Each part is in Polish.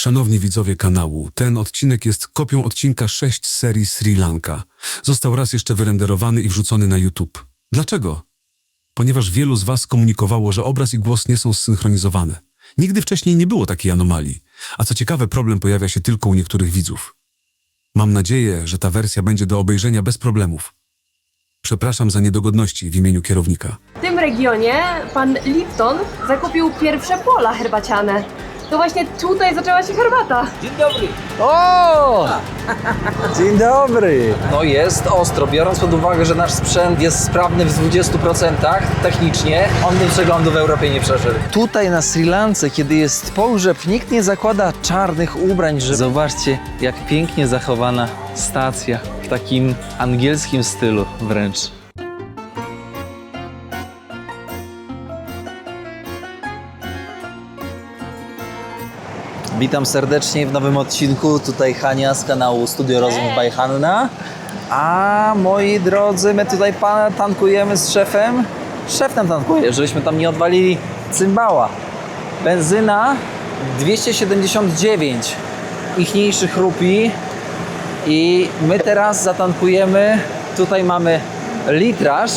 Szanowni widzowie kanału, ten odcinek jest kopią odcinka 6 z serii Sri Lanka. Został raz jeszcze wyrenderowany i wrzucony na YouTube. Dlaczego? Ponieważ wielu z Was komunikowało, że obraz i głos nie są zsynchronizowane. Nigdy wcześniej nie było takiej anomalii. A co ciekawe, problem pojawia się tylko u niektórych widzów. Mam nadzieję, że ta wersja będzie do obejrzenia bez problemów. Przepraszam za niedogodności w imieniu kierownika. W tym regionie pan Lipton zakupił pierwsze pola herbaciane. To właśnie tutaj zaczęła się herbata. Dzień dobry. O! Dzień dobry! No jest ostro, biorąc pod uwagę, że nasz sprzęt jest sprawny w 20% technicznie, on tym przeglądu w Europie nie przeżył. Tutaj na Sri Lance, kiedy jest pogrzeb, nikt nie zakłada czarnych ubrań, że... Zobaczcie, jak pięknie zachowana stacja w takim angielskim stylu wręcz. Witam serdecznie w nowym odcinku. Tutaj Hania z kanału Studio Rozmów by Hanna. A moi drodzy, my tutaj pana tankujemy z szefem. Szef nam tankuje, żebyśmy tam nie odwalili cymbała. Benzyna 279 ichniejszych rupii. I my teraz zatankujemy. Tutaj mamy litraż.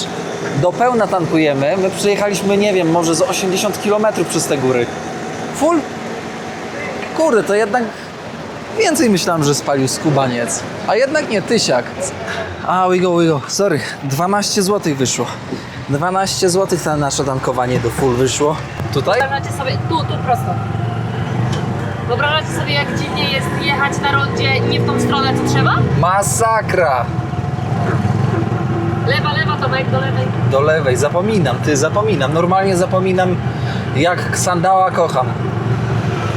Do pełna tankujemy. My przyjechaliśmy, nie wiem, może z 80 km przez te góry. Full. Kurde, to jednak więcej myślałem, że spalił skubaniec. A jednak nie, tysiak. A, we go. Sorry, 12 zł wyszło. 12 zł na nasze tankowanie do full wyszło. Tutaj? Wyobrażacie sobie, tu prosto. Wyobrażacie sobie, jak dziwnie jest jechać na rondzie nie w tą stronę, co trzeba? Masakra! Lewa, Tomek, do lewej. Do lewej, zapominam. Normalnie zapominam, jak sandała kocham.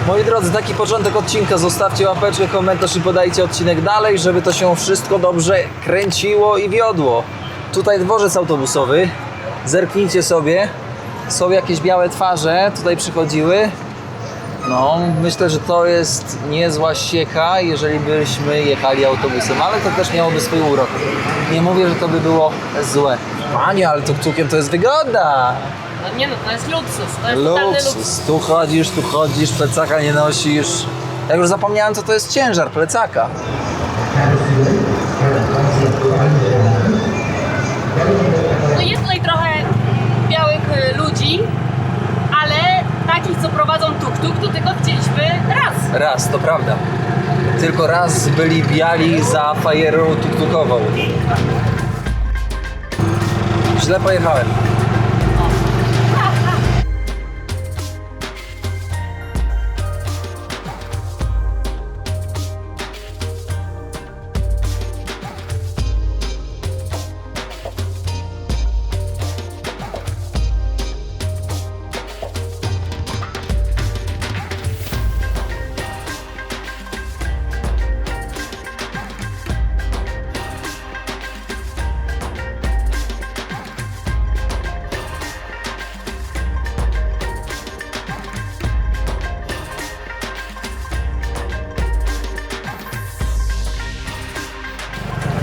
Moi drodzy, taki początek odcinka. Zostawcie łapeczkę, komentarz i podajcie odcinek dalej, żeby to się wszystko dobrze kręciło i wiodło. Tutaj dworzec autobusowy. Zerknijcie sobie. Są jakieś białe twarze tutaj przychodziły. No, myślę, że to jest niezła ściecha, jeżeli byśmy jechali autobusem, ale to też miałoby swój urok. Nie mówię, że to by było złe. Panie, ale tuk-tukiem to jest wygoda. No nie no, to jest luksus, to jest totalny luksus. Tu chodzisz, plecaka nie nosisz. Ja już zapomniałem, co to jest ciężar plecaka. No jest tutaj trochę białych ludzi, ale takich, co prowadzą tuk-tuk, to tylko widzieliśmy raz. Raz, to prawda. Tylko raz byli biali za fajerą tuk-tukową. Źle pojechałem.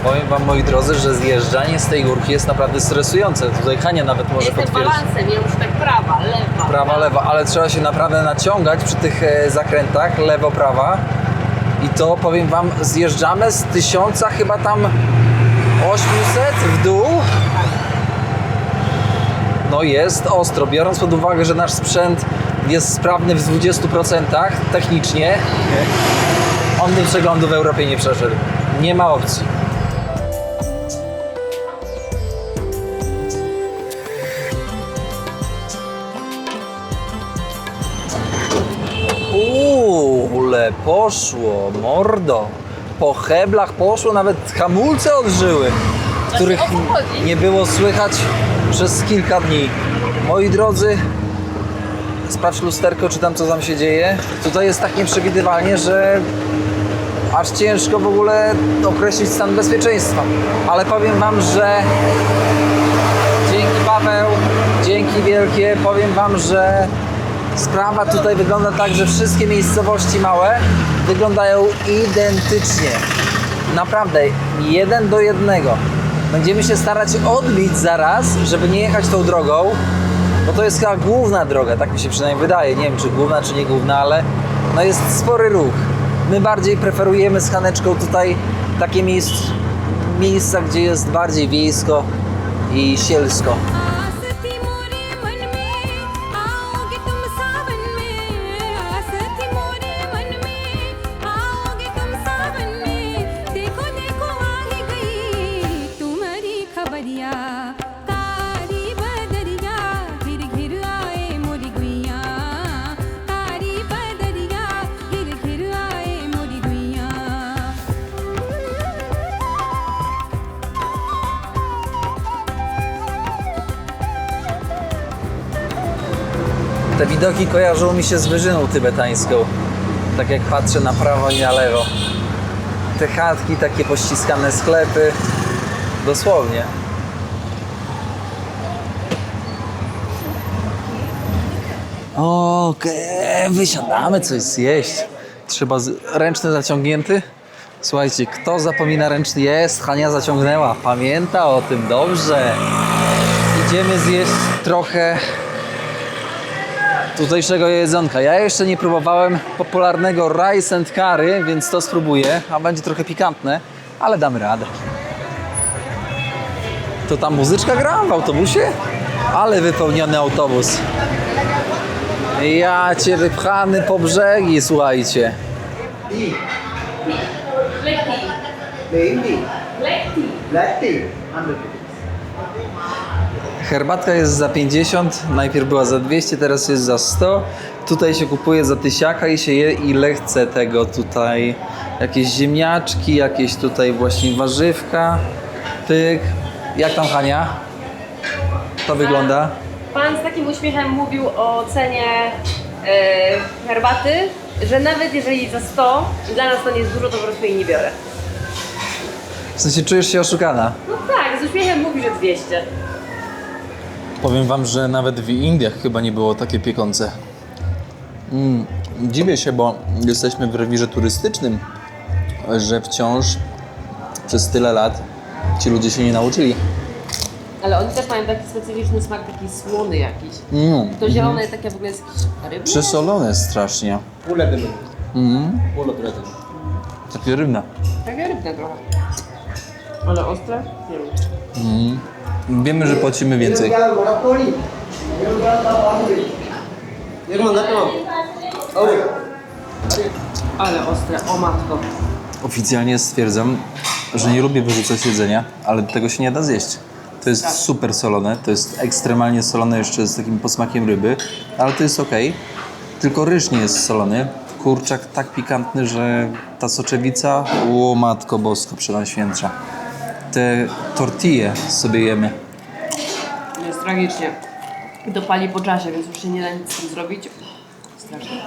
Powiem wam, moi drodzy, że zjeżdżanie z tej górki jest naprawdę stresujące. Tutaj Hania nawet może Jestem potwierdzić. balansem, ja już tak prawa, lewa. Prawa, lewa, ale trzeba się naprawdę naciągać przy tych zakrętach, lewo, prawa. I to powiem wam, zjeżdżamy z 1000 chyba tam 800 w dół. No jest ostro, biorąc pod uwagę, że nasz sprzęt jest sprawny w 20% technicznie, on tym przeglądu w Europie nie przeżył. Nie ma opcji. Ale poszło, mordo. Po heblach poszło, nawet hamulce odżyły, których o co chodzi? nie było słychać przez kilka dni. Moi drodzy, sprawdź lusterko, czy tam co tam się dzieje. Tutaj jest tak nieprzewidywalnie, że aż ciężko w ogóle określić stan bezpieczeństwa. Ale powiem wam, że dzięki Paweł, dzięki wielkie, powiem wam, że sprawa tutaj wygląda tak, że wszystkie miejscowości małe wyglądają identycznie. Naprawdę, 1 do 1. Będziemy się starać odbić zaraz, żeby nie jechać tą drogą, bo to jest chyba główna droga, tak mi się przynajmniej wydaje. Nie wiem, czy główna, czy nie główna, ale no jest spory ruch. My bardziej preferujemy z Haneczką tutaj takie miejsca, gdzie jest bardziej wiejsko i sielsko. आस थी मोरे मन में आओगे तुम सावन में आस थी मोरे मन में आओगे तुम सावन में देखो देखो आ ही गई तुम्हारी खबरिया तारी बदरिया घिर घिर आए मोरी गुइया तारी बदरिया घिर घिर आए मोरी गुइया Te widoki kojarzą mi się z wyżyną tybetańską. Tak jak patrzę na prawo i na lewo. Te chatki, takie pościskane sklepy. Dosłownie. Okej, wysiadamy coś zjeść. Trzeba ręczny zaciągnięty. Słuchajcie, kto zapomina ręczny? Jest, Hania zaciągnęła. Pamięta o tym, dobrze. Idziemy zjeść trochę tutejszego jedzonka. Ja jeszcze nie próbowałem popularnego rice and curry, więc to spróbuję, a będzie trochę pikantne, ale damy radę. To tam muzyczka gra w autobusie? Ale wypełniony autobus. Ja cię wypchany po brzegi, słuchajcie. Herbatka jest za 50, najpierw była za 200, teraz jest za 100. Tutaj się kupuje za 1000 i się je ile chce tego tutaj. Jakieś ziemniaczki, jakieś tutaj właśnie warzywka. Pyk. Jak tam, Hania? To wygląda? Pan z takim uśmiechem mówił o cenie herbaty, że nawet jeżeli za 100 dla nas to nie jest dużo, to po prostu jej nie biorę. W sensie czujesz się oszukana? No tak, z uśmiechem mówi, że 200. Powiem wam, że nawet w Indiach chyba nie było takie piekące. Dziwię się, bo jesteśmy w rewirze turystycznym, że wciąż przez tyle lat ci ludzie się nie nauczyli. Ale oni też mają taki specyficzny smak, taki słony jakiś. To zielone takie w ogóle jest jakiś rybny. Przesolone strasznie. Takie rybne. Takie rybne trochę. Ale ostre? Nie wiem. Wiemy, że płacimy więcej. Ale ostre, o matko. Oficjalnie stwierdzam, że nie lubię wyrzucać jedzenia, ale tego się nie da zjeść. To jest super solone, to jest ekstremalnie solone jeszcze z takim posmakiem ryby, ale to jest okej. Tylko ryż nie jest solony. Kurczak tak pikantny, że ta soczewica, o matko bosko przenajświętsza. Te tortille sobie jemy. Jest tragicznie. Dopali po czasie, więc już się nie da nic z tym zrobić. Strasznie.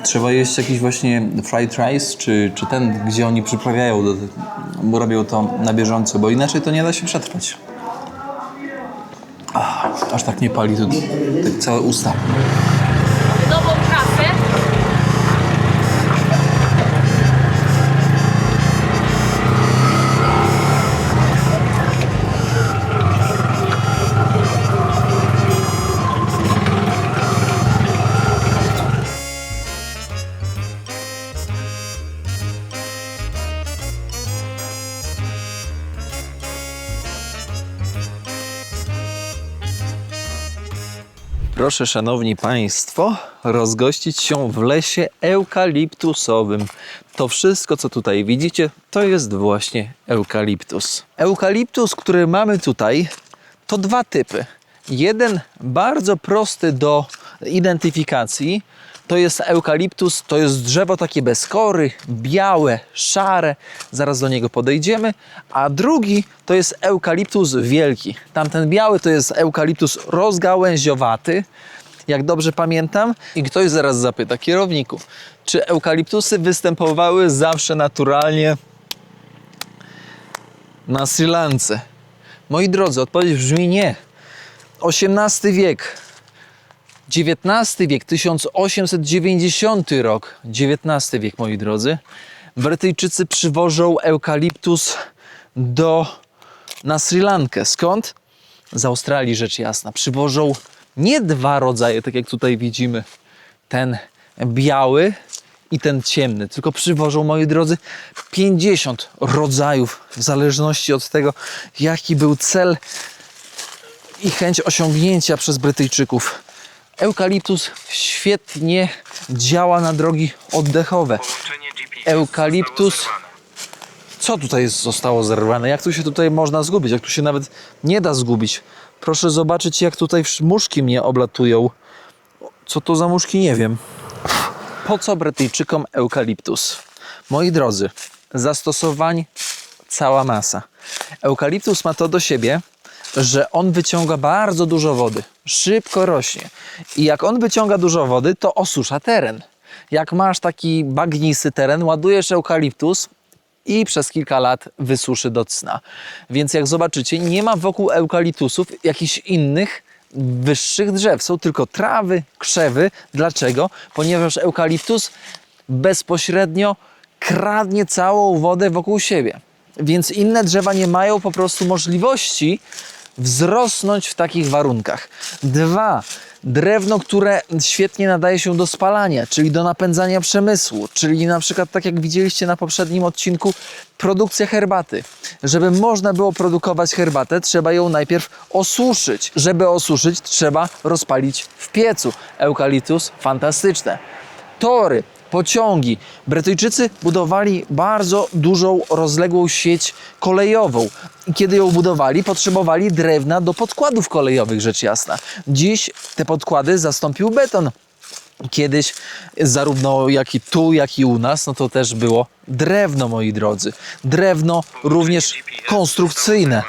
Trzeba jeść jakiś właśnie fried rice, czy ten, gdzie oni przyprawiają, bo robią to na bieżąco, bo inaczej to nie da się przetrwać. Aż tak nie pali tu tak całe usta. Nową trasę. Proszę, szanowni państwo, rozgościć się w lesie eukaliptusowym. To wszystko, co tutaj widzicie, to jest właśnie eukaliptus. Eukaliptus, który mamy tutaj, to dwa typy. Jeden bardzo prosty do identyfikacji, to jest eukaliptus, to jest drzewo takie bez kory, białe, szare, zaraz do niego podejdziemy, a drugi to jest eukaliptus wielki. Tamten biały to jest eukaliptus rozgałęziowaty, jak dobrze pamiętam. I ktoś zaraz zapyta, kierowniku, czy eukaliptusy występowały zawsze naturalnie na Sri Lance? Moi drodzy, odpowiedź brzmi nie. XVIII wiek, XIX wiek, 1890 rok, XIX wiek, moi drodzy. Brytyjczycy przywożą eukaliptus na Sri Lankę. Skąd? Z Australii, rzecz jasna. Przywożą nie dwa rodzaje, tak jak tutaj widzimy. Ten biały i ten ciemny. Tylko przywożą, moi drodzy, 50 rodzajów w zależności od tego, jaki był cel i chęć osiągnięcia przez Brytyjczyków. Eukaliptus świetnie działa na drogi oddechowe. Eukaliptus... Co tutaj zostało zerwane? Jak tu się tutaj można zgubić? Jak tu się nawet nie da zgubić? Proszę zobaczyć, jak tutaj muszki mnie oblatują. Co to za muszki? Nie wiem. Po co Brytyjczykom eukaliptus? Moi drodzy, zastosowań cała masa. Eukaliptus ma to do siebie, że on wyciąga bardzo dużo wody. Szybko rośnie. I jak on wyciąga dużo wody, to osusza teren. Jak masz taki bagnisty teren, ładujesz eukaliptus i przez kilka lat wysuszy do cna. Więc jak zobaczycie, nie ma wokół eukaliptusów jakichś innych wyższych drzew. Są tylko trawy, krzewy. Dlaczego? Ponieważ eukaliptus bezpośrednio kradnie całą wodę wokół siebie. Więc inne drzewa nie mają po prostu możliwości wzrosnąć w takich warunkach. 2. Drewno, które świetnie nadaje się do spalania, czyli do napędzania przemysłu, czyli na przykład, tak jak widzieliście na poprzednim odcinku, produkcja herbaty. Żeby można było produkować herbatę, trzeba ją najpierw osuszyć. Żeby osuszyć, trzeba rozpalić w piecu. Eukaliptus, fantastyczne. Tory, pociągi. Brytyjczycy budowali bardzo dużą, rozległą sieć kolejową. I kiedy ją budowali, potrzebowali drewna do podkładów kolejowych, rzecz jasna. Dziś te podkłady zastąpił beton. Kiedyś zarówno jak i tu, jak i u nas, no to też było drewno, moi drodzy. Drewno również konstrukcyjne.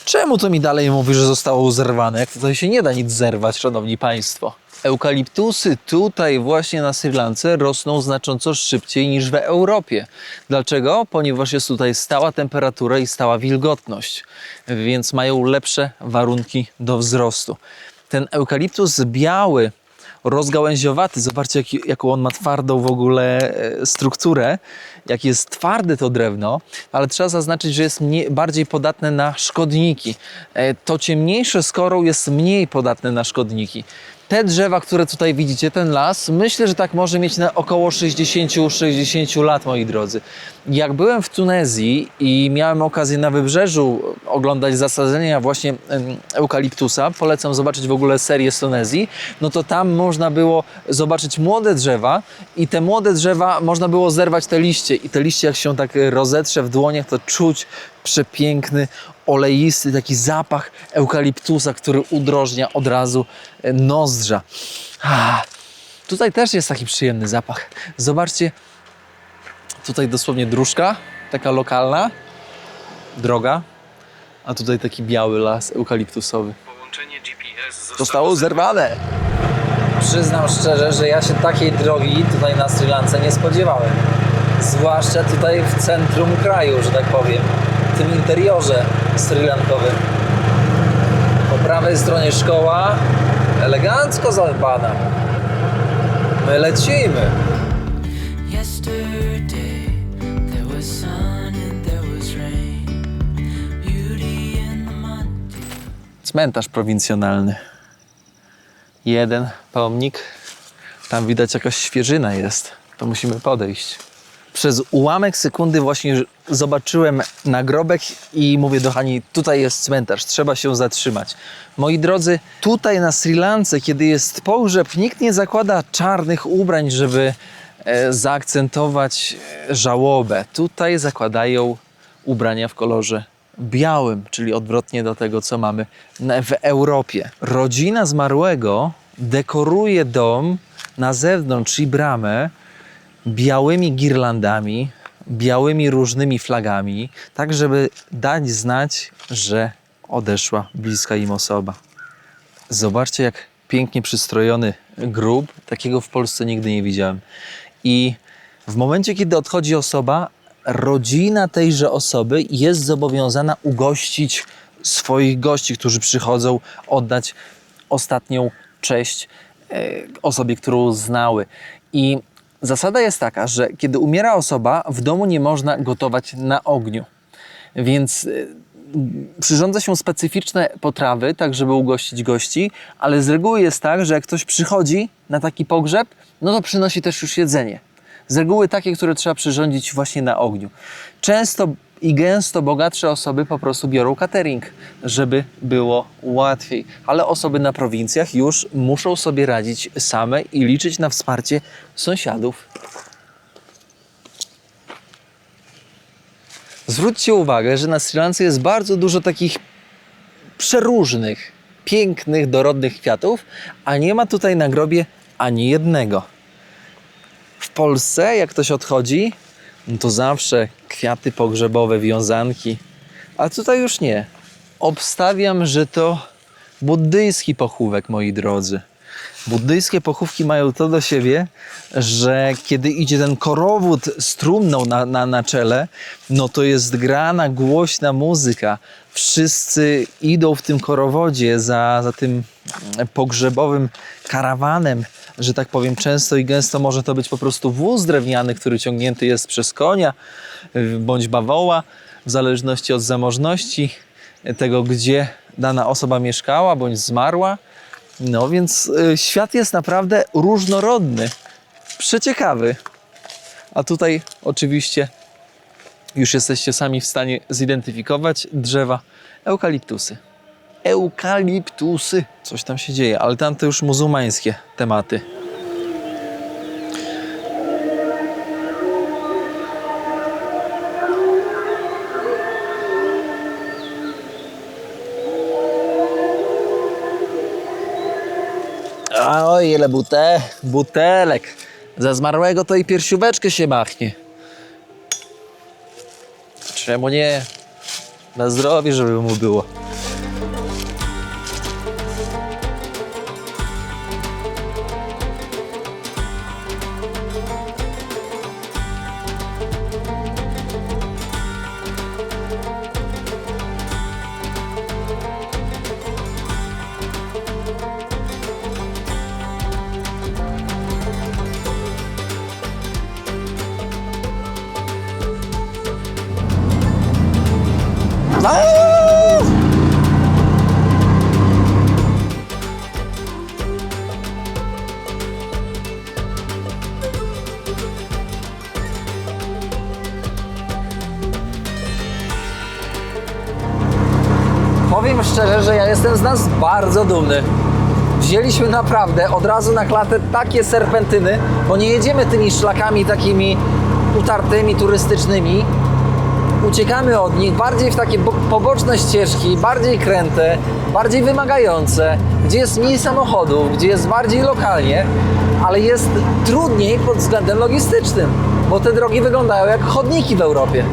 Czemu to mi dalej mówi, że zostało zerwane? Jak tutaj się nie da nic zerwać, szanowni państwo. Eukaliptusy tutaj właśnie na Sri Lance rosną znacząco szybciej niż w Europie. Dlaczego? Ponieważ jest tutaj stała temperatura i stała wilgotność, więc mają lepsze warunki do wzrostu. Ten eukaliptus biały, rozgałęziowaty, zobaczcie jaką on ma twardą w ogóle strukturę, jak jest twarde to drewno, ale trzeba zaznaczyć, że jest bardziej podatne na szkodniki. To ciemniejsze z korą jest mniej podatne na szkodniki. Te drzewa, które tutaj widzicie, ten las, myślę, że tak może mieć na około 60 lat, moi drodzy. Jak byłem w Tunezji i miałem okazję na wybrzeżu oglądać zasadzenia właśnie eukaliptusa, polecam zobaczyć w ogóle serię z Tunezji, no to tam można było zobaczyć młode drzewa i te młode drzewa można było zerwać te liście i te liście jak się tak rozetrze w dłoniach, to czuć przepiękny, oleisty taki zapach eukaliptusa, który udrożnia od razu nozdrza. Tutaj też jest taki przyjemny zapach. Zobaczcie, tutaj dosłownie dróżka, taka lokalna, droga, a tutaj taki biały las eukaliptusowy. Zostało zerwane. Przyznam szczerze, że ja się takiej drogi tutaj na Sri Lance nie spodziewałem. Zwłaszcza tutaj w centrum kraju, że tak powiem. W tym interiorze srilankowym. Po prawej stronie szkoła, elegancko zadbana. My lecimy. Yesterday there was sun and there was rain, beauty in the Monday. Cmentarz prowincjonalny. Jeden pomnik. Tam widać jakaś świeżyna jest. To musimy podejść. Przez ułamek sekundy właśnie zobaczyłem nagrobek i mówię do Hani, tutaj jest cmentarz, trzeba się zatrzymać. Moi drodzy, tutaj na Sri Lance, kiedy jest pogrzeb, nikt nie zakłada czarnych ubrań, żeby zaakcentować żałobę. Tutaj zakładają ubrania w kolorze białym, czyli odwrotnie do tego, co mamy w Europie. Rodzina zmarłego dekoruje dom na zewnątrz i bramę białymi girlandami, białymi różnymi flagami, tak żeby dać znać, że odeszła bliska im osoba. Zobaczcie, jak pięknie przystrojony grób. Takiego w Polsce nigdy nie widziałem. I w momencie, kiedy odchodzi osoba, rodzina tejże osoby jest zobowiązana ugościć swoich gości, którzy przychodzą oddać ostatnią cześć osobie, którą znały. I zasada jest taka, że kiedy umiera osoba, w domu nie można gotować na ogniu. Więc przyrządza się specyficzne potrawy, tak żeby ugościć gości, ale z reguły jest tak, że jak ktoś przychodzi na taki pogrzeb, no to przynosi też już jedzenie. Z reguły takie, które trzeba przyrządzić właśnie na ogniu. Często i gęsto bogatsze osoby po prostu biorą catering, żeby było łatwiej. Ale osoby na prowincjach już muszą sobie radzić same i liczyć na wsparcie sąsiadów. Zwróćcie uwagę, że na Sri Lance jest bardzo dużo takich przeróżnych, pięknych, dorodnych kwiatów, a nie ma tutaj na grobie ani jednego. W Polsce, jak ktoś odchodzi, no to zawsze kwiaty pogrzebowe, wiązanki, a tutaj już nie. Obstawiam, że to buddyjski pochówek, moi drodzy. Buddyjskie pochówki mają to do siebie, że kiedy idzie ten korowód z trumną na czele, no to jest grana głośna muzyka. Wszyscy idą w tym korowodzie za tym pogrzebowym karawanem, że tak powiem. Często i gęsto może to być po prostu wóz drewniany, który ciągnięty jest przez konia bądź bawoła, w zależności od zamożności tego, gdzie dana osoba mieszkała bądź zmarła. No więc świat jest naprawdę różnorodny, przeciekawy. A tutaj oczywiście już jesteście sami w stanie zidentyfikować drzewa eukaliptusy. Eukaliptusy! Coś tam się dzieje, ale tam to już muzułmańskie tematy. Oj, ile butelek. Za zmarłego to i piersióweczkę się machnie. Czemu nie? Na zdrowie, żeby mu było. Powiem szczerze, że ja jestem z nas bardzo dumny. Wzięliśmy naprawdę od razu na klatę takie serpentyny, bo nie jedziemy tymi szlakami takimi utartymi, turystycznymi. Uciekamy od nich bardziej w takie poboczne ścieżki, bardziej kręte, bardziej wymagające, gdzie jest mniej samochodów, gdzie jest bardziej lokalnie, ale jest trudniej pod względem logistycznym, bo te drogi wyglądają jak chodniki w Europie.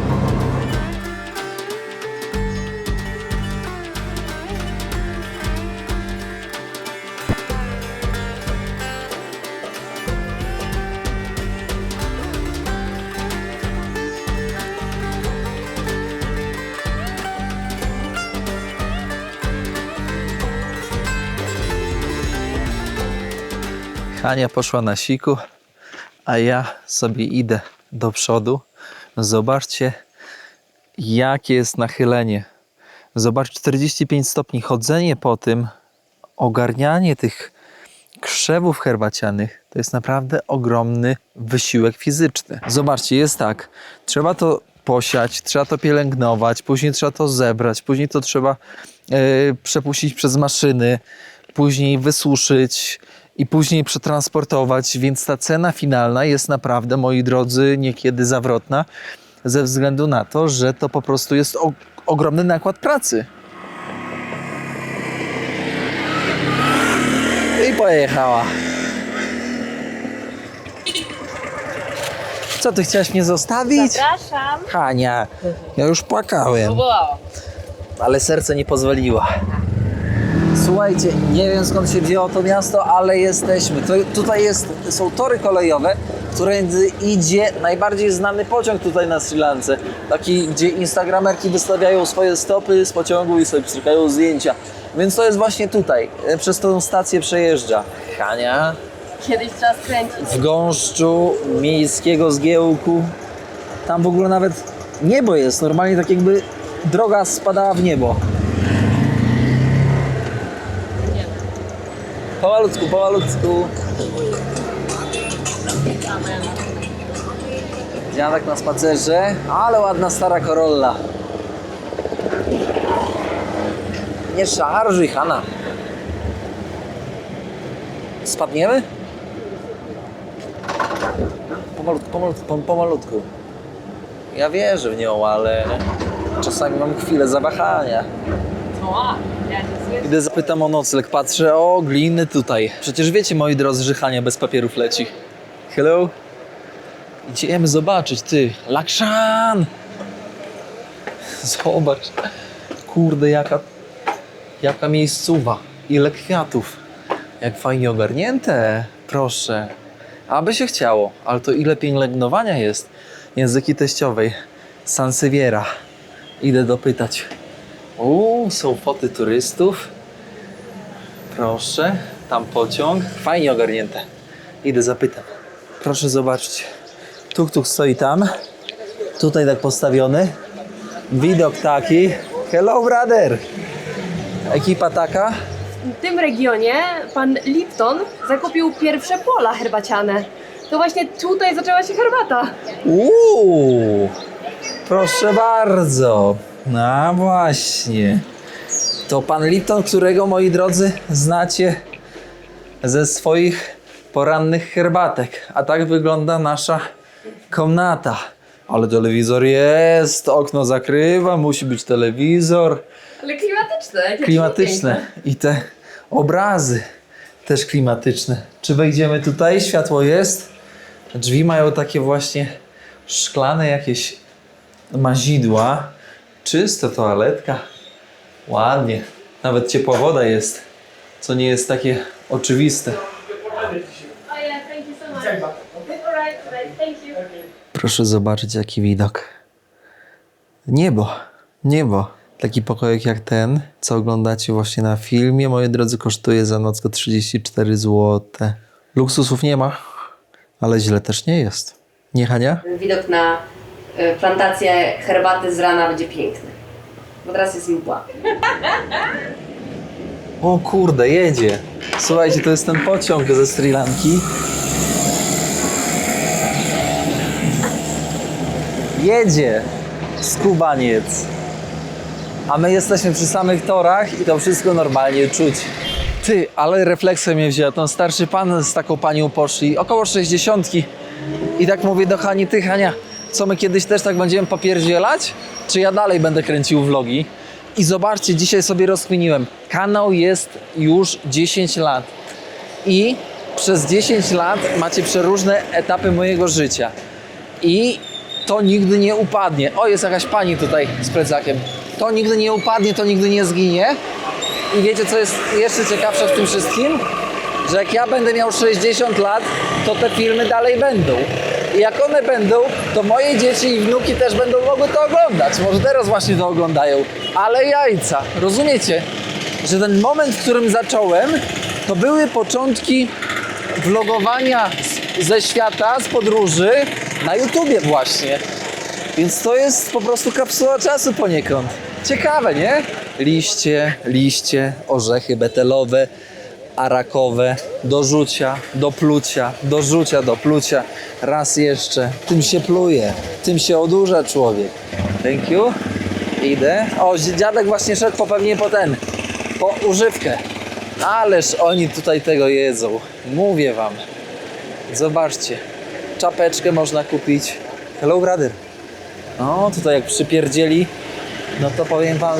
Hania poszła na siku, a ja sobie idę do przodu. Zobaczcie, jakie jest nachylenie. Zobacz, 45 stopni. Chodzenie po tym, ogarnianie tych krzewów herbacianych, to jest naprawdę ogromny wysiłek fizyczny. Zobaczcie, jest tak, trzeba to posiać, trzeba to pielęgnować, później trzeba to zebrać, później to trzeba przepuścić przez maszyny, później wysuszyć i później przetransportować, więc ta cena finalna jest naprawdę, moi drodzy, niekiedy zawrotna, ze względu na to, że to po prostu jest ogromny nakład pracy. I pojechała. Co, ty chciałaś mnie zostawić? Zapraszam. Hania, ja już płakałem, Próbowałam. ale serce nie pozwoliło. Słuchajcie, nie wiem skąd się wzięło to miasto, ale jesteśmy. Tutaj są tory kolejowe, którędy idzie najbardziej znany pociąg tutaj na Sri Lance. Taki, gdzie instagramerki wystawiają swoje stopy z pociągu i sobie pstrykają zdjęcia. Więc to jest właśnie tutaj, przez tą stację przejeżdża. Hania, Kiedyś trzeba skręcić. w gąszczu miejskiego zgiełku. Tam w ogóle nawet niebo jest, normalnie tak jakby droga spadała w niebo. Pomalutku, pomalutku. Dziadek na spacerze, ale ładna stara Corolla. Nie szarżuj, Hanna. Spadniemy? Pomalutku. Ja wierzę w nią, ale czasami mam chwilę zawahania. Idę zapytam o nocleg, patrzę, o gliny tutaj. Przecież wiecie, moi drodzy, że Hania bez papierów leci. Hello? Idziemy zobaczyć, ty. Lakshan! Zobacz. Kurde, jaka miejscowa. Ile kwiatów. Jak fajnie ogarnięte. Proszę. Aby się chciało, ale to ile pielęgnowania jest. Języki teściowej. Sansevieria. Idę dopytać. Są foty turystów. Proszę. Tam pociąg. Fajnie ogarnięte. Idę zapytam. Proszę zobaczyć. Tuk-tuk stoi tam. Tutaj tak postawiony. Widok taki. Hello, brother. Ekipa taka. W tym regionie pan Lipton zakupił pierwsze pola herbaciane. To właśnie tutaj zaczęła się herbata. Proszę bardzo. No właśnie. To pan Lipton, którego, moi drodzy, znacie ze swoich porannych herbatek. A tak wygląda nasza komnata. Ale telewizor jest, okno zakrywa, musi być telewizor. Ale klimatyczne. jakie Klimatyczne. I te obrazy też klimatyczne. Czy wejdziemy tutaj? Światło jest. Drzwi mają takie właśnie szklane jakieś mazidła. Czysta toaletka. Ładnie. Nawet ciepła woda jest, co nie jest takie oczywiste. Proszę zobaczyć, jaki widok. Niebo. Taki pokojek jak ten, co oglądacie właśnie na filmie, moi drodzy, kosztuje za nockę 34 zł. Luksusów nie ma, ale źle też nie jest. Nie, Hania? Widok na plantację herbaty z rana będzie piękny. Bo teraz jest mgła. O kurde, jedzie. Słuchajcie, to jest ten pociąg ze Sri Lanki. Jedzie skubaniec. A my jesteśmy przy samych torach i to wszystko normalnie czuć. Ty, ale refleksja mnie wzięła. Ten starszy pan z taką panią poszli, około 60. I tak mówię do Hani, ty Hania, co my kiedyś też tak będziemy popierdzielać? Czy ja dalej będę kręcił vlogi? I zobaczcie, dzisiaj sobie rozkminiłem. Kanał jest już 10 lat. I przez 10 lat macie przeróżne etapy mojego życia. I to nigdy nie upadnie. O, jest jakaś pani tutaj z plecakiem. To nigdy nie upadnie, to nigdy nie zginie. I wiecie, co jest jeszcze ciekawsze w tym wszystkim? Że jak ja będę miał 60 lat, to te filmy dalej będą. I jak one będą, to moje dzieci i wnuki też będą mogły to oglądać. Może teraz właśnie to oglądają. Ale jajca. Rozumiecie? Że ten moment, w którym zacząłem, to były początki vlogowania ze świata, z podróży na YouTubie właśnie. Więc to jest po prostu kapsuła czasu poniekąd. Ciekawe, nie? Liście, orzechy betelowe, arakowe, do rzucia, do plucia, do rzucia, do plucia. Raz jeszcze. Tym się pluje, tym się odurza człowiek. Thank you. Idę. O, dziadek właśnie szedł po używkę. Ależ oni tutaj tego jedzą. Mówię wam. Zobaczcie. Czapeczkę można kupić. Hello, brother. No, tutaj jak przypierdzieli, no to powiem wam,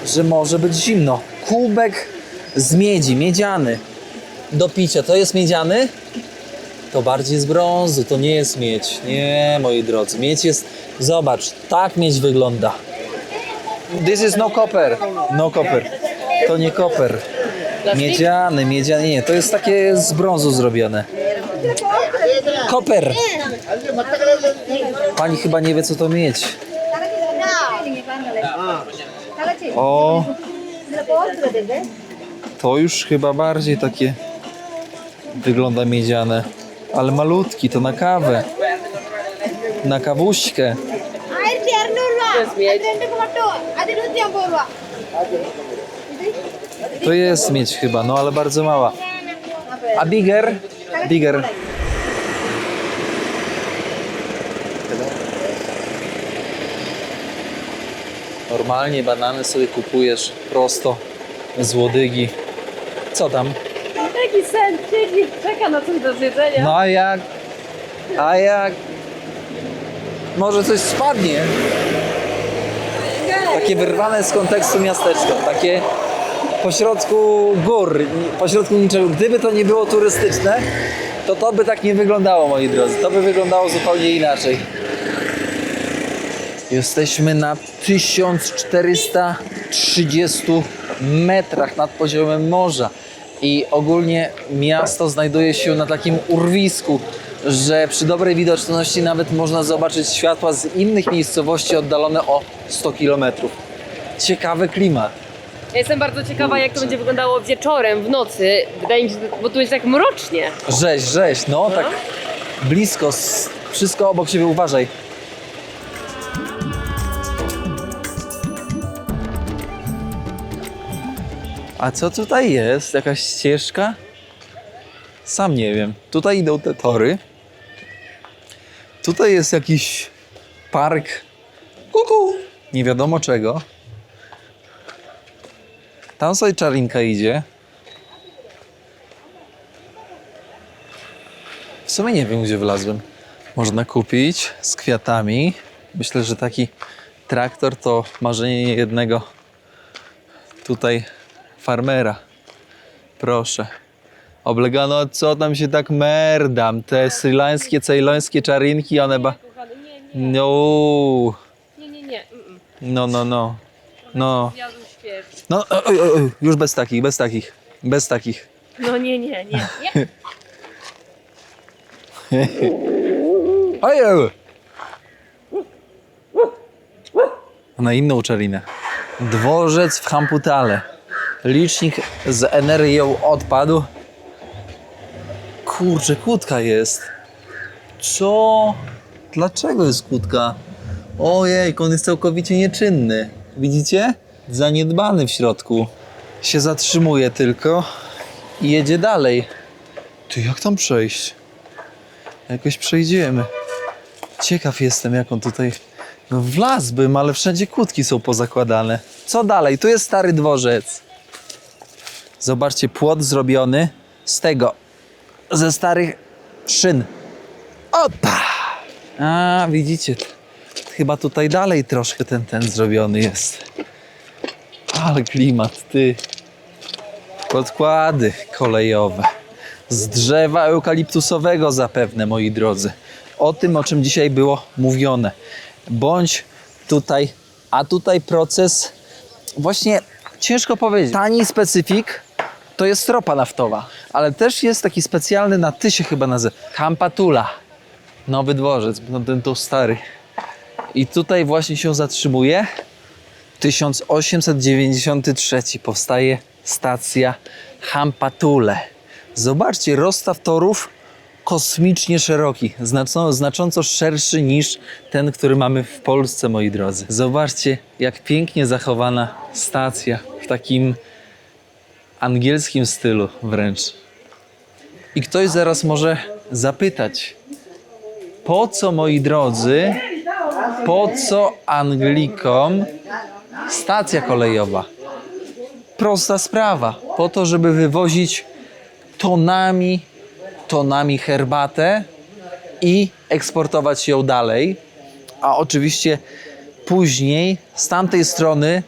że może być zimno. Kubek z miedzi, miedziany. Do picia. To jest miedziany? To bardziej z brązu, to nie jest miedź. Nie, moi drodzy. Miedź jest... Zobacz, tak miedź wygląda. This is no copper. No copper. To nie koper. Miedziany, nie. To jest takie z brązu zrobione. Koper. Pani chyba nie wie, co to miedź. O, to już chyba bardziej takie wygląda miedziane. Ale malutki, to na kawę. Na kawuśkę. To jest miedź chyba, no ale bardzo mała. A bigger? Bigger. Normalnie banany sobie kupujesz prosto z łodygi. Co tam? Taki sen siedzi, czeka na coś do zjedzenia. No a jak? A jak? Może coś spadnie? Takie wyrwane z kontekstu miasteczko, takie pośrodku gór, pośrodku niczego. Gdyby to nie było turystyczne, to by tak nie wyglądało, moi drodzy. To by wyglądało zupełnie inaczej. Jesteśmy na 1430 metrach nad poziomem morza i ogólnie miasto znajduje się na takim urwisku, że przy dobrej widoczności nawet można zobaczyć światła z innych miejscowości oddalone o 100 km. Ciekawy klimat. Ja jestem bardzo ciekawa, jak to będzie wyglądało wieczorem, w nocy. Wydaje mi się, bo tu jest tak mrocznie. Rzeź, no tak blisko, wszystko obok siebie, uważaj. A co tutaj jest? Jakaś ścieżka? Sam nie wiem. Tutaj idą te tory. Tutaj jest jakiś park. Kuku! Nie wiadomo czego. Tam sobie Czarinka idzie. W sumie nie wiem, gdzie wlazłem. Można kupić z kwiatami. Myślę, że taki traktor to marzenie niejednego tutaj farmera. Proszę. Oblegano, co tam się tak merdam. Te srilańskie, cejlońskie czarinki, one Kochany, nie. No. Nie. No. No. Zjadł śwież. No, oj, już bez takich. No nie. Ojej! Na inną czarinę. Dworzec w Hamputale. Licznik z energią odpadł. Kurczę, kłódka jest. Co? Dlaczego jest kłódka? Ojej, on jest całkowicie nieczynny. Widzicie? Zaniedbany w środku. Się zatrzymuje tylko i jedzie dalej. Ty, jak tam przejść? Jakoś przejdziemy. Ciekaw jestem, jak on tutaj... No wlazłbym, ale wszędzie kłódki są pozakładane. Co dalej? Tu jest stary dworzec. Zobaczcie, płot zrobiony z tego. Ze starych szyn. Opa! A, widzicie? Chyba tutaj dalej troszkę ten zrobiony jest. Ale klimat, ty. Podkłady kolejowe. Z drzewa eukaliptusowego zapewne, moi drodzy. O tym, o czym dzisiaj było mówione. Bądź tutaj, a tutaj proces, właśnie ciężko powiedzieć. Tani specyfik to jest ropa naftowa, ale też jest taki specjalny, na ty się chyba nazywa, Hampatula. Nowy dworzec, no ten to stary. I tutaj właśnie się zatrzymuje. 1893 powstaje stacja Hampatule. Zobaczcie, rozstaw torów kosmicznie szeroki, znacząco szerszy niż ten, który mamy w Polsce, moi drodzy. Zobaczcie, jak pięknie zachowana stacja w takim angielskim stylu wręcz. I ktoś zaraz może zapytać, po co, moi drodzy, po co Anglikom stacja kolejowa? Prosta sprawa. Po to, żeby wywozić tonami herbatę i eksportować ją dalej. A oczywiście później z tamtej strony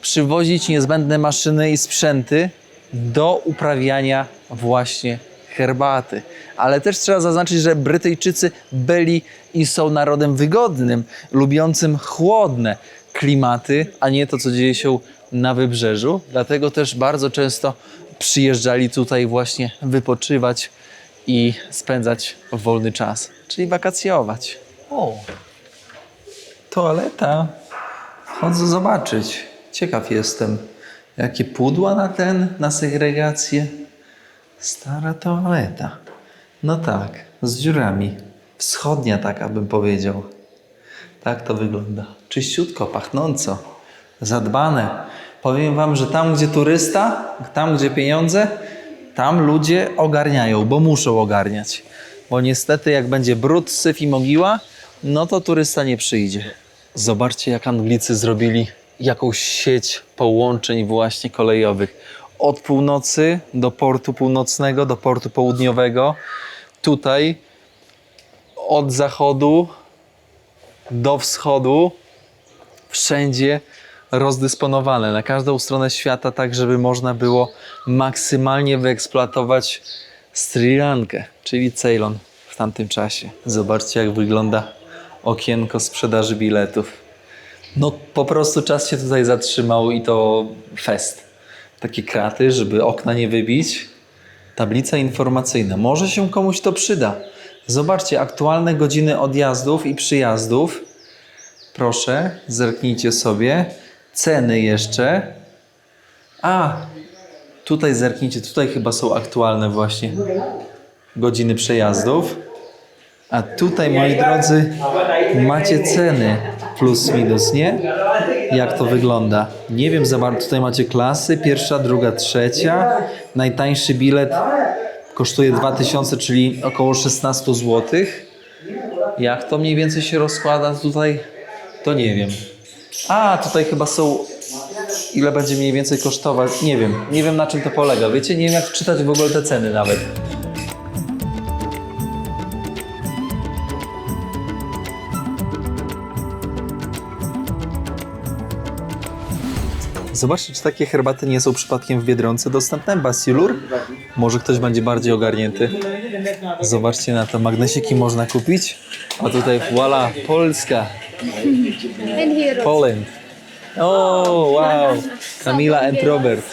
przywozić niezbędne maszyny i sprzęty do uprawiania właśnie herbaty. Ale też trzeba zaznaczyć, że Brytyjczycy byli i są narodem wygodnym, lubiącym chłodne klimaty, a nie to, co dzieje się na wybrzeżu. Dlatego też bardzo często przyjeżdżali tutaj właśnie wypoczywać i spędzać wolny czas, czyli wakacjować. O, toaleta. Chodzę zobaczyć. Ciekaw jestem. Jakie pudła na segregację. Stara toaleta. No tak, z dziurami. Wschodnia taka bym powiedział. Tak to wygląda. Czyściutko, pachnąco. Zadbane. Powiem wam, że tam gdzie turysta, tam gdzie pieniądze, tam ludzie ogarniają, bo muszą ogarniać. Bo niestety jak będzie brud, syf i mogiła, no to turysta nie przyjdzie. Zobaczcie, jak Anglicy zrobili jakąś sieć połączeń właśnie kolejowych. Od północy do portu północnego, do portu południowego. Tutaj od zachodu do wschodu. Wszędzie rozdysponowane, na każdą stronę świata, tak żeby można było maksymalnie wyeksploatować Sri Lankę, czyli Ceylon w tamtym czasie. Zobaczcie, jak wygląda okienko sprzedaży biletów. No po prostu czas się tutaj zatrzymał i to fest. Takie kraty, żeby okna nie wybić. Tablica informacyjna. Może się komuś to przyda. Zobaczcie, aktualne godziny odjazdów i przyjazdów. Proszę, zerknijcie sobie. Ceny jeszcze. A, tutaj zerknijcie, tutaj chyba są aktualne właśnie godziny przejazdów. A tutaj, moi drodzy, macie ceny plus minus, nie? Jak to wygląda? Nie wiem za bardzo. Tutaj macie klasy, pierwsza, druga, trzecia. Najtańszy bilet kosztuje 2000, czyli około 16 zł. Jak to mniej więcej się rozkłada tutaj? To nie wiem. A, tutaj chyba są... Ile będzie mniej więcej kosztować? Nie wiem. Nie wiem, na czym to polega. Wiecie, nie wiem, jak czytać w ogóle te ceny nawet. Zobaczcie, czy takie herbaty nie są przypadkiem w Biedronce dostępne. Basilur? Może ktoś będzie bardziej ogarnięty. Zobaczcie na to. Magnesiki można kupić. A tutaj, voila, Polska. Poland. Oh, wow. Kamila and Robert.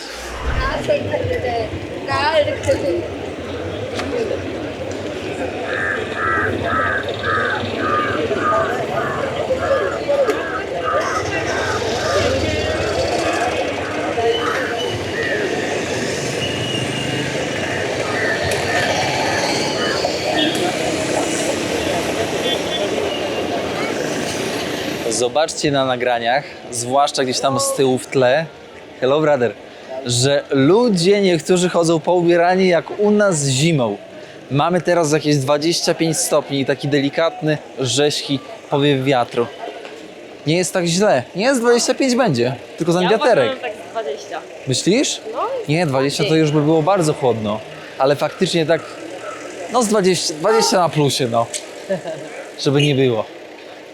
Zobaczcie na nagraniach, zwłaszcza gdzieś tam z tyłu w tle, hello brother, że ludzie niektórzy chodzą poubierani jak u nas zimą. Mamy teraz jakieś 25 stopni i taki delikatny, rześki powiew wiatru. Nie jest tak źle. Nie jest 25 będzie, tylko ten wiaterek. tak 20. Myślisz? Nie, 20 to już by było bardzo chłodno. Ale faktycznie tak, no z 20 na plusie, no. Żeby nie było.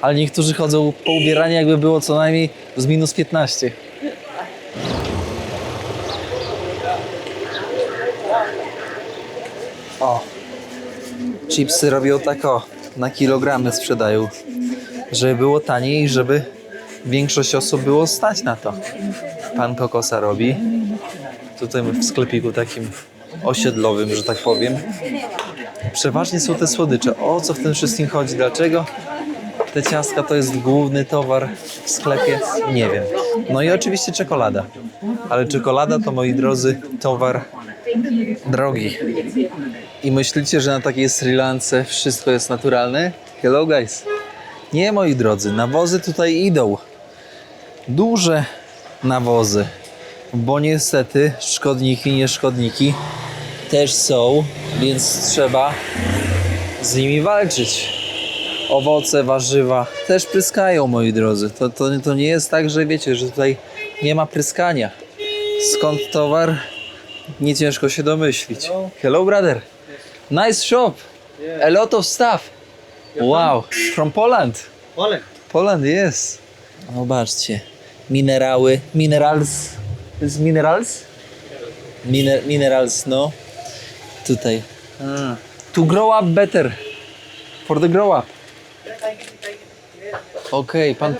Ale niektórzy chodzą po ubieraniu, jakby było co najmniej z minus 15. O, chipsy robią tak o, na kilogramy sprzedają, żeby było taniej i żeby większość osób było stać na to. Pan kokosa robi, tutaj w sklepiku takim osiedlowym, że tak powiem. Przeważnie są te słodycze. O co w tym wszystkim chodzi? Dlaczego te ciastka to jest główny towar w sklepie? Nie wiem. No i oczywiście czekolada. Ale czekolada to, moi drodzy, towar drogi. I myślicie, że na takiej Sri Lance wszystko jest naturalne? Hello guys. Nie, moi drodzy, nawozy tutaj idą. Duże nawozy. Bo niestety szkodniki, nieszkodniki też są, więc trzeba z nimi walczyć. Owoce, warzywa też pryskają, moi drodzy. To nie jest tak, że wiecie, że tutaj nie ma pryskania. Skąd towar? Nie ciężko się domyślić. Hello brother. Nice shop. A lot of stuff. Wow. From Poland. Poland, yes. Zobaczcie. Minerały. Minerals. Is minerals? Minerals, no. Tutaj. To grow up better. For the grow up. Okej, pan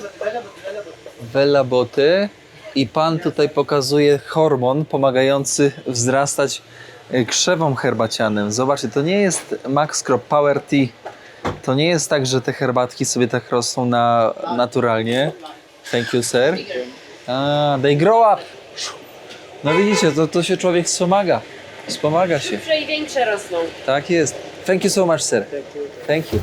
Vela Boty i pan tutaj pokazuje hormon pomagający wzrastać krzewom herbacianym. Zobaczcie, to nie jest Max Crop Power Tea. To nie jest tak, że te herbatki sobie tak rosną naturalnie. Thank you, sir. They grow up. No widzicie, to się człowiek wspomaga. Wspomaga się. Duże i większe rosną. Tak jest. Thank you so much, sir. Thank you.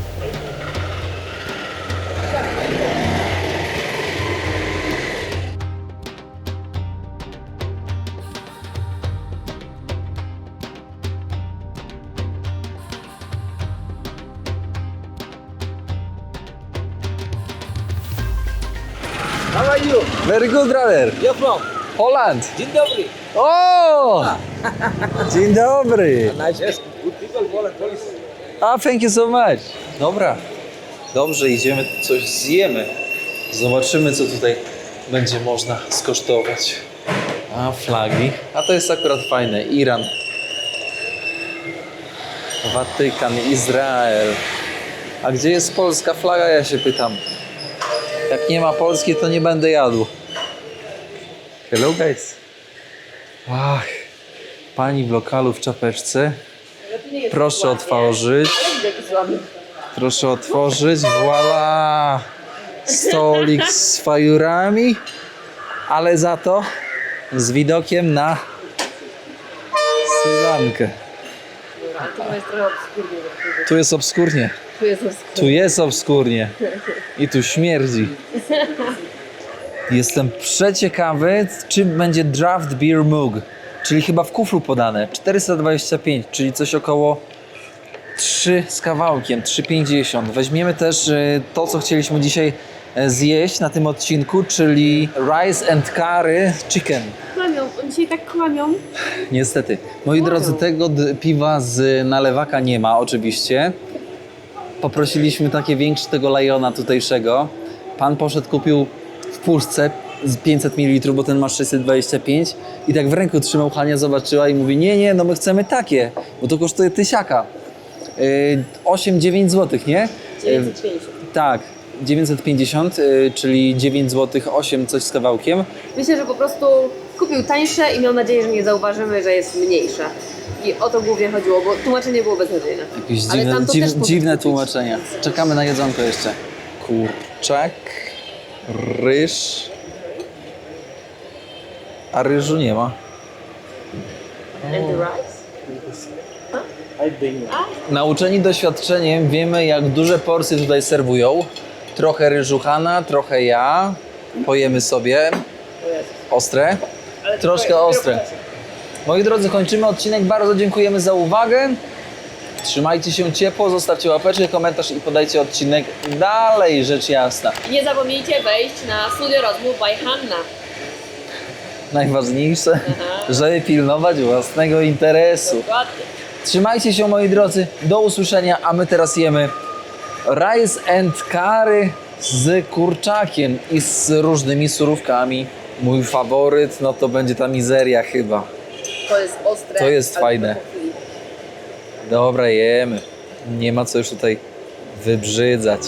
How are you? Very good, brother. You're from? Holland. Dzień dobry. O! Dzień dobry. Nice. Yes, good people, Poland, Polish. Thank you so much. Dobra. Dobrze, idziemy, coś zjemy. Zobaczymy, co tutaj będzie można skosztować. A, flagi. A to jest akurat fajne. Iran. Watykan, Izrael. A gdzie jest polska flaga, ja się pytam. Jak nie ma polskiej, to nie będę jadł. Hello guys. Ach, pani w lokalu w czapeczce. Proszę otworzyć. Proszę otworzyć. Voila. Stolik z fajurami, ale za to z widokiem na Sri Lankę. To jest trochę obskurnie. Tu jest obskurnie. Tu jest obskurnie. Tu jest obskurnie. I tu śmierdzi. Jestem przeciekawy, czym będzie Draft Beer Mug. Czyli chyba w kuflu podane. 425, czyli coś około 3 z kawałkiem, 3,50. Weźmiemy też to, co chcieliśmy dzisiaj zjeść na tym odcinku, czyli Rice and Curry Chicken. Kłamią, oni dzisiaj tak kłamią. Niestety. Moi drodzy, tego piwa z nalewaka nie ma oczywiście. Poprosiliśmy takie większe tego Liona tutejszego. Pan poszedł, kupił w puszce z 500 ml, bo ten ma 625 i tak w ręku trzymał. Hania zobaczyła i mówi, nie, no my chcemy takie, bo to kosztuje tysiaka. 8-9 zł, nie? 950. Tak, 950, czyli 9 zł, 8 coś z kawałkiem. Myślę, że po prostu kupił tańsze i miał nadzieję, że nie zauważymy, że jest mniejsza. I o to głównie chodziło, bo tłumaczenie było beznadziejne. Jakieś Ale dziwne, tamto też poszedł dziwne kupić. tłumaczenia. Czekamy na jedzonko jeszcze. Kurczak, ryż. A ryżu nie ma. And the rice? Nauczeni doświadczeniem wiemy, jak duże porcje tutaj serwują. Trochę ryżu Hana, trochę ja. Pojemy sobie. Ostre? Troszkę ostre. Moi drodzy, kończymy odcinek. Bardzo dziękujemy za uwagę. Trzymajcie się ciepło, zostawcie łapeczkę, komentarz i podajcie odcinek dalej, rzecz jasna. I nie zapomnijcie wejść na Studio Rozmów by Hanna. Najważniejsze, żeby pilnować własnego interesu. Dokładnie. Trzymajcie się, moi drodzy, do usłyszenia, a my teraz jemy rice and curry z kurczakiem i z różnymi surówkami. Mój faworyt, no to będzie ta mizeria chyba. To jest ostre. To jest ale fajne. po chwili. Dobra, jemy. Nie ma co już tutaj wybrzydzać.